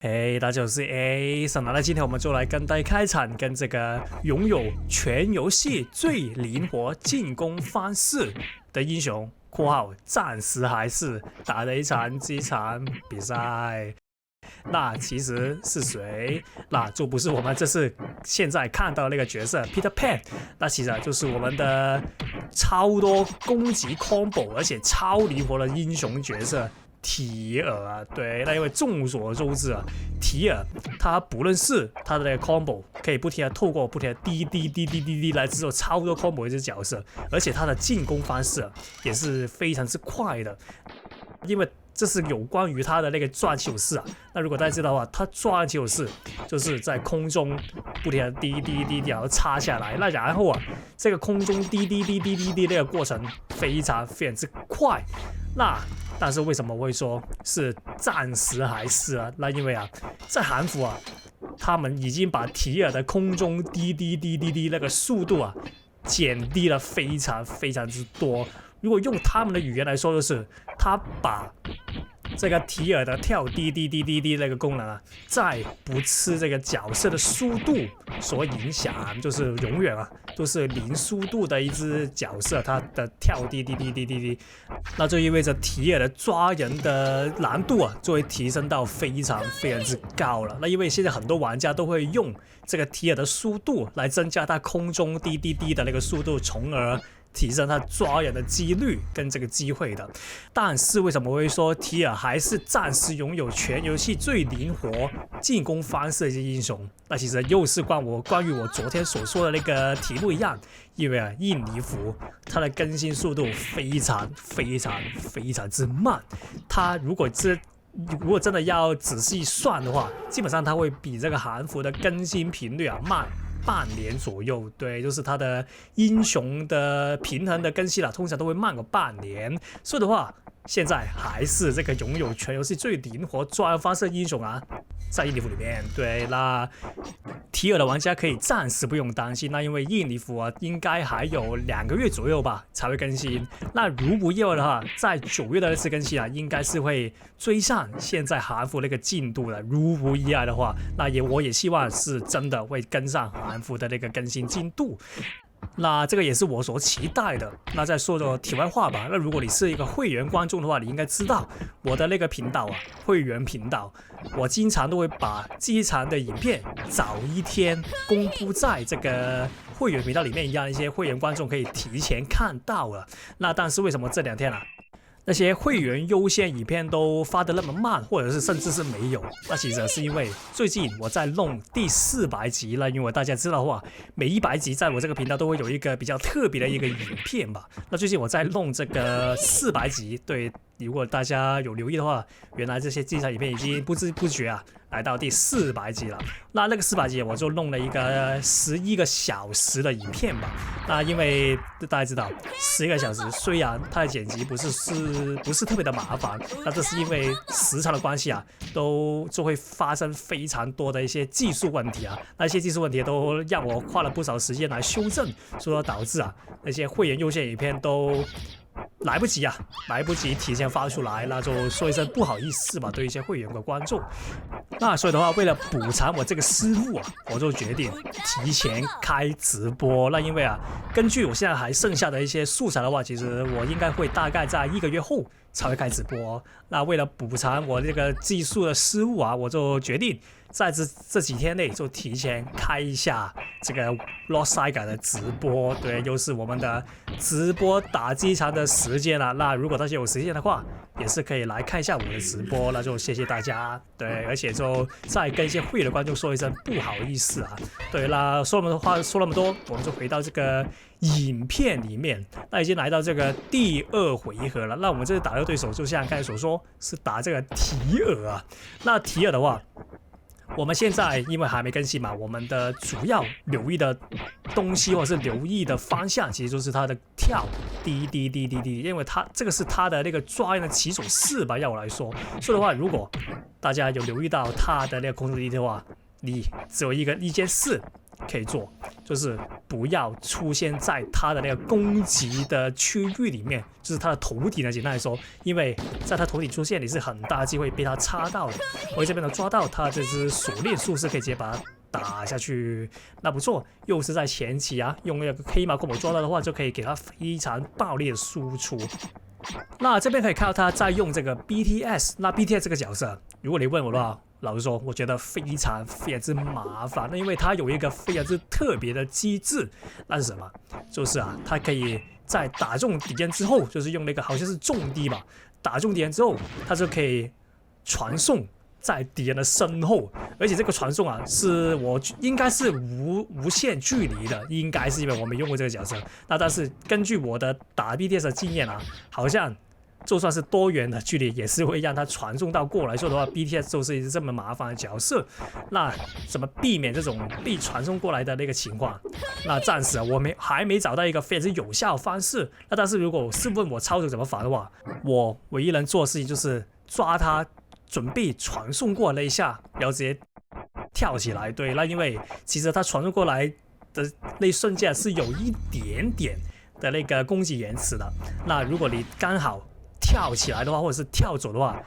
大家好，我是 A。那今天我們就來跟大家開場，跟這個擁有全遊戲最靈活進攻方式的英雄（括號暫時還是打了一場機場比賽）。那其實是誰？那就不是我們這次現在看到的那個角色 Peter Pan。那其實就是我們的超多攻擊 combo 而且超靈活的英雄角色。提爾啊，对，那因為眾所周知啊，提爾他不論是他的那個 combo 可以不停的透過不停的滴來制作超多 combo 的一隻角色，而且他的進攻方式啊也是非常之快的，因為這是有關於他的那個抓起手式啊。那如果大家知道的話，他抓起手式就是在空中不停的滴，然後插下來，那然後啊，這個空中滴那個過程非常之快。但是為什麼我會說是暫時還是啊？那因為啊，在韓服啊，他們已經把提爾的空中滴那個速度啊減低了非常之多。如果用他們的語言來說，就是他把這個提爾的跳滴那個功能啊，再不吃這個角色的速度所影響，就是永遠啊都是零速度的一隻角色，它的跳滴，那就意味着提爾的抓人的難度啊就會提升到非常之高了。那因為現在很多玩家都會用這個提爾的速度來增加它空中滴的那個速度，從而提升他抓人的幾率跟這個機會的。但是為什麼我會說提爾還是暫時擁有全遊戲最靈活進攻方式的一些英雄？那其實又是關於我昨天所說的那個題目一樣，因為啊，印尼服它的更新速度非常之慢。它如果真的要仔細算的話，基本上它會比這個韓服的更新頻率啊慢半年左右。对，就是它的英雄的平衡的更新通常都會慢個半年。所以的話，現在還是這個擁有全遊戲最靈活抓人方式的英雄啊，在印尼服裡面。对，那提爾的玩家可以暫時不用擔心，那因為印尼服啊應該還有2個月左右吧才會更新。那如無意外的話，在9月的那次更新啊，應該是會追上現在韓服那個進度的。如無意外的話，那我也希望是真的會跟上韓服的那個更新進度。那這個也是我所期待的。那再說個題外話吧。那如果你是一個會員觀眾的話，你應該知道我的那個頻道啊，會員頻道，我經常都會把機場的影片早一天公布在這個會員頻道裡面，讓一些會員觀眾可以提前看到了。那但是為什麼這2天啊，那些會員優先影片都發得那麼慢，或者是甚至是沒有？那其實是因為最近我在弄第400集了。因為大家知道的話，每100集在我這個頻道都會有一個比較特別的一個影片吧。那最近我在弄這個400集，對，如果大家有留意的話，原來這些精彩影片已經不知不覺啊來到第400集了。那個400集我就弄了一個11個小時的影片吧。那因為大家知道11個小時雖然它的剪輯不是特別的麻煩，那這是因為時長的關係啊，就會發生非常多的一些技術問題啊。那些技術問題都讓我花了不少時間來修正，所以導致啊那些會員優先影片都來不及提前發出來，那就說一聲不好意思吧，對一些會員的觀眾。那所以的話，為了補償我這個失誤啊，我就決定提前開直播。那因為啊，根據我現在還剩下的一些素材的話，其實我應該會大概在1個月後才會開直播。那為了補償我這個技術的失誤啊，我就決定在這幾天內就提前開一下這個 Lost Saga 的直播。對，又是我們的直播打機場的時間了。那如果大家有時間的話，也是可以來看一下我的直播，那就謝謝大家。对，而且就再跟一些會員的觀眾說一聲不好意思啊。对，那說那麼多，我們就回到這個影片裡面。那已經來到這個第2回合了。那我們這次打的對手就像剛才所說，是打這個提爾啊。那提爾的話，我們現在因為還沒更新嘛，我們的主要留意的東西或者是留意的方向，其實就是它的跳滴，因為这個是它的那個抓人的起手式吧，要我來說。所以的話，如果大家有留意到它的那個空中滴的話，你只有一件事可以做，就是不要出現在他的那个攻擊的區域裡面，就是他的頭頂呢，簡單來說，因為在他頭頂出現，你是很大機會被他插到的。我這邊呢抓到他這隻鎖鏈術士，可以直接把它打下去，那不錯，又是在前期啊，用那個黑毛空抓到的話，就可以給他非常暴力的輸出。那這邊可以看到他在用這個 BTS， 那 BTS 這個角色，如果你問我的話，老實說，我覺得非常之麻煩，那因為它有一個非常之特別的機制，那是什麼？就是啊，它可以在打中敵人之後，就是用那個好像是重敵吧，打中敵人之後，它就可以傳送在敵人的身後，而且這個傳送啊，是我應該是無限距離的，應該是因為我沒用過這個角色。那但是根據我的打 BTS 的經驗啊，好像就算是多遠的距離，也是會讓它傳送到過來。說的話 ，BTS 就是一個這麼麻煩的角色。那怎麼避免這種被傳送過來的那個情況？那暫時啊，我還沒找到一個非常有效的方式。那但是如果是問我操作怎麼防的話，我唯一能做的事情就是抓它。準備傳送過來那一下，然後直接跳起來。對，那因為其實它傳送過來的那一瞬間是有一點點的那個攻擊延遲的。那如果你剛好跳起來的話，或者是跳走的話，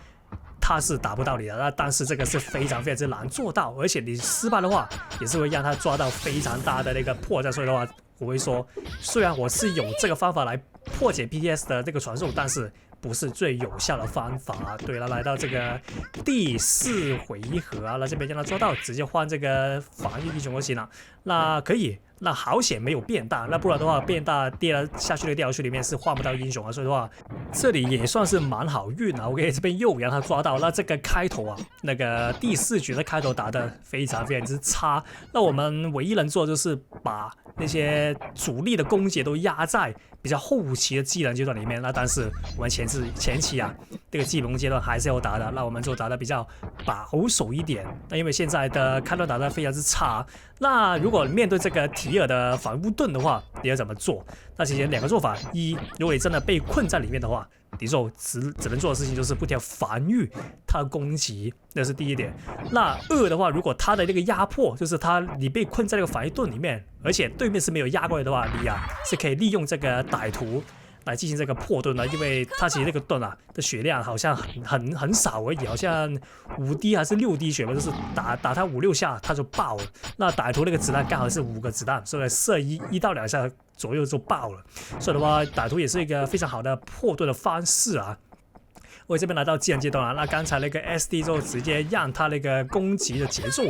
它是打不到你的。那但是這個是非常之難做到，而且你失敗的話，也是會讓它抓到非常大的那個破綻。所以的話，我會說，雖然我是有這個方法來破解 BTS 的這個傳送，但是不是最有效的方法。對了，來到這個第4回合啊，那這邊讓他抓到，直接換這個防禦英雄就行了。那可以，那好險沒有變大，那不然的話變大跌了下去的掉下去裡面是換不到英雄啊。所以的話，這裡也算是蠻好運啊。OK，這邊又讓他抓到，那這個開頭啊，那個第4局的開頭打得非常之差。那我們唯一能做就是把那些主力的攻擊都壓在比較後期的技能階段裡面。那但是我們前期啊，這個技能階段還是要打的，那我們就打得比較保守一點。那因為現在的開端打得非常之差，那如果面對這個提爾的防護盾的話，你要怎麼做？那其實2個做法：一，如果你真的被困在裡面的話，你就只能做的事情就是不停防禦他的攻擊，那是第一點。那2的話，如果他的那個壓迫，就是你被困在那個防禦盾裡面，而且對面是沒有壓過來的話，你啊是可以利用這個歹徒來進行這個破盾的，因為他其實那個盾啊的血量好像很少而已，好像5滴還是6滴血吧，就是打他5-6下他就爆了。那歹徒那個子彈剛好是5個子彈，所以射1到2下左右就爆了。所以的話，歹徒也是一個非常好的破盾的方式啊。我這邊來到技能階段了，那剛才那個 SD 就直接讓他那個攻擊的節奏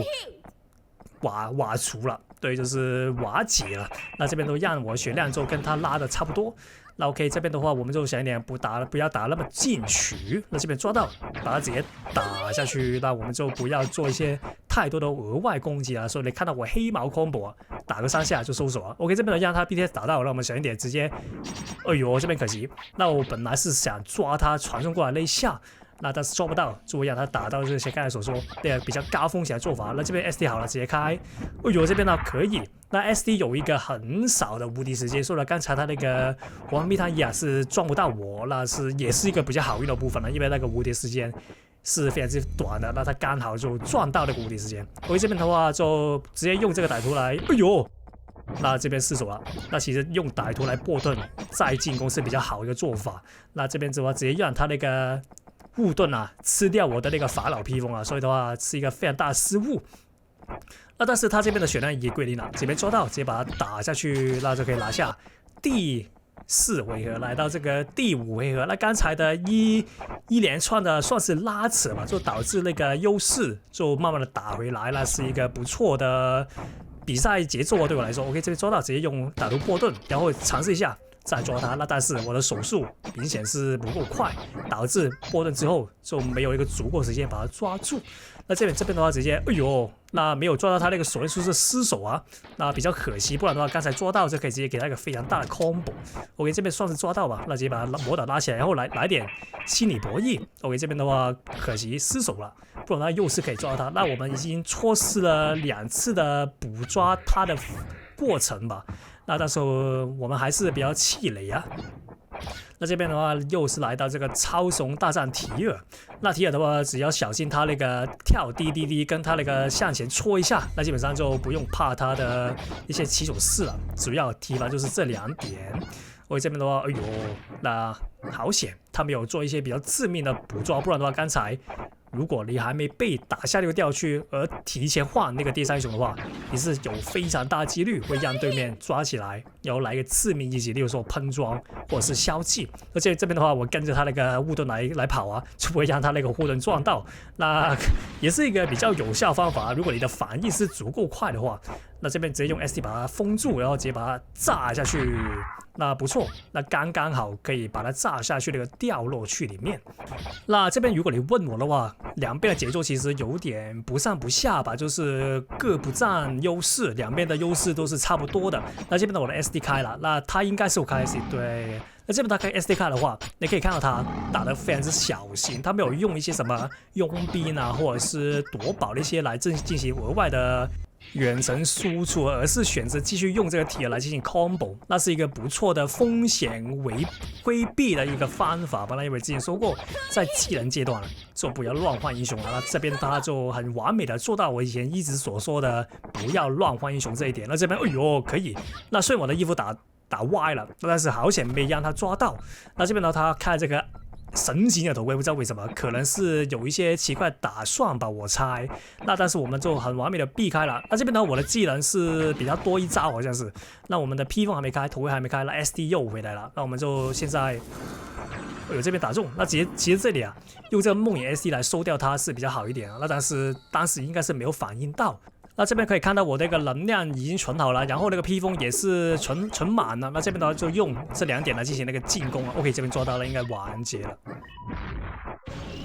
瓦除了，對，就是瓦解了。那這邊都讓我血量就跟他拉的差不多。那 OK， 這邊的話我們就想一點，不要打那麼進取。那這邊抓到，把它直接打下去。那我們就不要做一些太多的額外攻擊了。所以你看到我黑毛 combo 啊，打個3下就收手了。OK， 這邊呢讓他 BTS 打到，那我們想一點，直接，哎呦，這邊可惜。那我本來是想抓他傳送過來那一下。那但是抓不到，就會讓他打到這些剛才所說那個比較高風險的做法。那這邊 SD 好了，直接開。哎呦，這邊呢可以。那 SD 有一個很少的無敵時間，所以呢剛才他那個國王密探一啊是撞不到我，那也是一個比較好用的部分了，因為那個無敵時間是非常之短的，那他剛好就撞到那個無敵時間。我這邊的話就直接用這個歹徒來，哎呦。那這邊失手了，那其實用歹徒來破盾再進攻是比較好的一個做法。那這邊的話直接讓他那個護盾啊吃掉我的那個法老披風啊，所以的話是一個非常大的失誤。那但是他這邊的血量也歸零了，這邊抓到直接把它打下去，那就可以拿下第4回合，來到這個第5回合。那剛才的一連串的算是拉扯吧，就導致那個優勢就慢慢的打回來，那是一個不錯的比賽節奏啊，對我來說。OK， 這邊抓到直接用歹徒破盾，然後嘗試一下再抓他。那但是我的手速明顯是不夠快，導致破盾之後就沒有一個足夠時間把他抓住。那這邊的話直接，哎呦，那沒有抓到他那個鎖鏈術士失手啊，那比較可惜。不然的話，剛才抓到就可以直接給他一個非常大的 combo。OK， 這邊算是抓到吧，那直接把他魔導拉起來，然後來點心理博弈。OK， 這邊的話可惜失手了，不然他又是可以抓到他。那我們已經錯失了2次的捕抓他的過程吧。那到時候我們還是比較氣餒啊。那這邊的話又是來到這個超雄大戰提爾。那提爾的話，只要小心他那個跳滴滴滴，跟他那個向前戳一下，那基本上就不用怕他的一些起手式了。主要提防就是這2點。我這邊的話，哎呦，那好險，他沒有做一些比較致命的捕捉，不然的話，剛才如果你還沒被打下那個掉區，而提前換那個第3英雄的話，你是有非常大幾率會讓對面抓起來，然後來一個致命一擊，例如說噴裝或者是消氣。而且這邊的話，我跟着他那個護盾來跑啊，就不會讓他那個護盾撞到。那也是一個比較有效方法。如果你的反應是足夠快的話，那這邊直接用 SD 把它封住，然後直接把它炸下去。那不錯，那剛剛好可以把它炸下去那個掉落區裡面。那這邊如果你問我的話，兩邊的節奏其實有點不上不下吧，就是各不占優勢，兩邊的優勢都是差不多的。那這邊的我的 SD 開了，那他應該是有開 SD 對。那這邊他開 SD 開的話，你可以看到他打得非常之小心，他沒有用一些什麼傭兵啊，或者是奪寶那些來進行額外的遠程輸出，而是選擇繼續用這個提爾來進行 combo， 那是一個不錯的風險規避的一個方法吧。那因為之前說過，在技能階段就不要亂換英雄了。那這邊他就很完美的做到我以前一直所說的不要亂換英雄這一點。那這邊哎呦可以，那雖然我的衣服打歪了，但是好險沒讓他抓到。那這邊呢，他開這個神奇的頭盔，不知道為什麼，可能是有一些奇怪打算吧，我猜。那但是我們就很完美的避開了。那這邊呢，我的技能是比較多一招，好像是。那我們的披風還沒開，頭盔還沒開，那 SD 又回来了。那我們就現在，哎呦這邊打中。那其實這裡啊，用這個夢魘 SD 來收掉它是比較好一點啊。那但是當時應該是沒有反應到。那這邊可以看到我那個能量已經存好了，然後那個披風也是存滿了。那這邊的話就用這2點來進行那個進攻了。OK， 這邊做到了，應該完結了。